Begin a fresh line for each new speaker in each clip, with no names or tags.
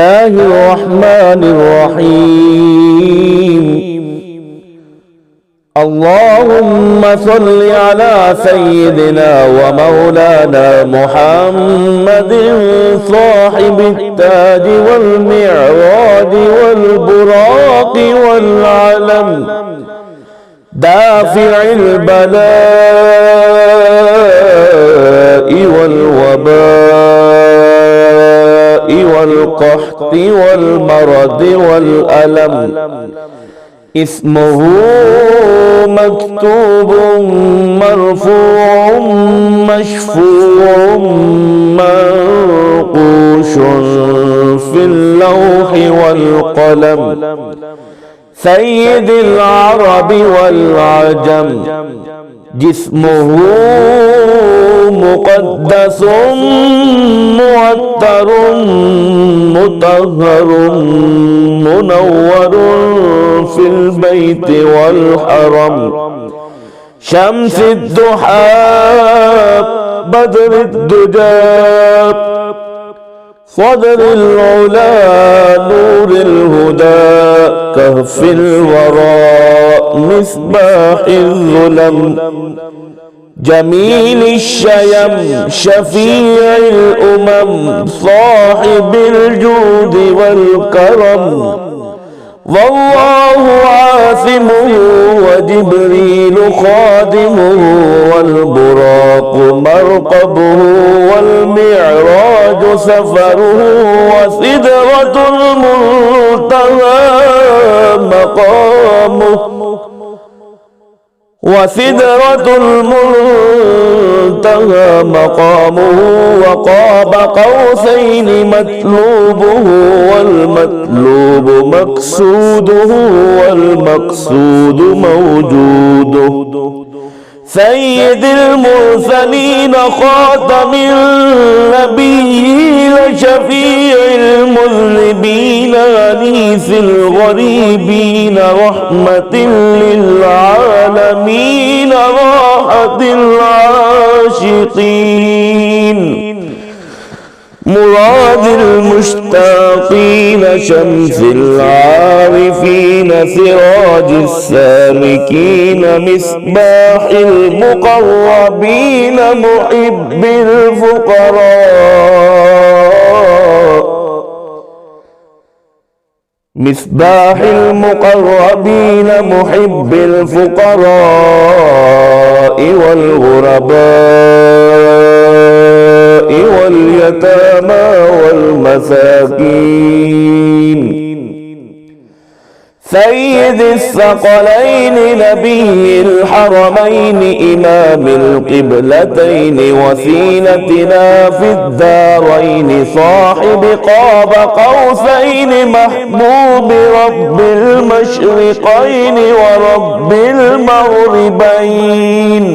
الله الرحمن الرحيم. اللهم صل على سيدنا ومولانا محمد صاحب التاج والمعراج والبراق والعلم، دافع البلاء والوباء والقحط والمرض والألم. اسمه مكتوب مرفوع مشفوع منقوش في اللوح والقلم، سيد العرب والعجم. جسمه مقدس معطر مطهر منور في البيت والحرم، شمس الضحى بدر الدجى، صدر العلا نور الهدى، كهف الوراء مصباح الظلم، جميل الشيم شفيع الأمم، صاحب الجود والكرم. والله عاصمه وجبريل خادمه، والبراق مرقبه والمعراج سفره، وسدرة المنتهى مقامه، وسدرة المنتهى مقامه، وقاب قوسين مطلوبه، والمطلوب مقصوده، والمقصود موجوده. سيد المرسلين خاتم النبيين، شفيع المذنبين أنيس الغريبين، رحمة للعالمين راحة العاشقين، مراد المشتاقين، شمس العارفين، سراج السالكين، مصباح المقربين، محب الفقراء، مصباح المقربين، محب الفقراء والغرباء واليتامى والمساكين. سيد الثقلين نبي الحرمين، إمام القبلتين، وسيلتنا في الدارين، صاحب قاب قوسين، محبوب رب المشرقين ورب المغربين،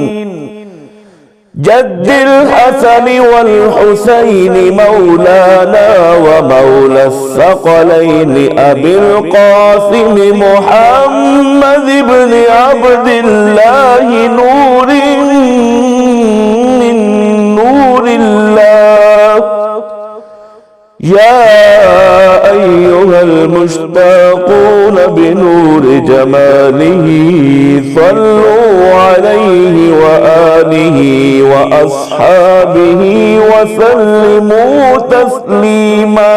جد الحسن والحسين، مولانا ومولى الثقلين، أبي القاسم محمد بن عبد الله، نور من نور الله. يا أيها المشتاقون بنور جماله، صلوا عليه وآله وأصحابه وسلموا تسليما.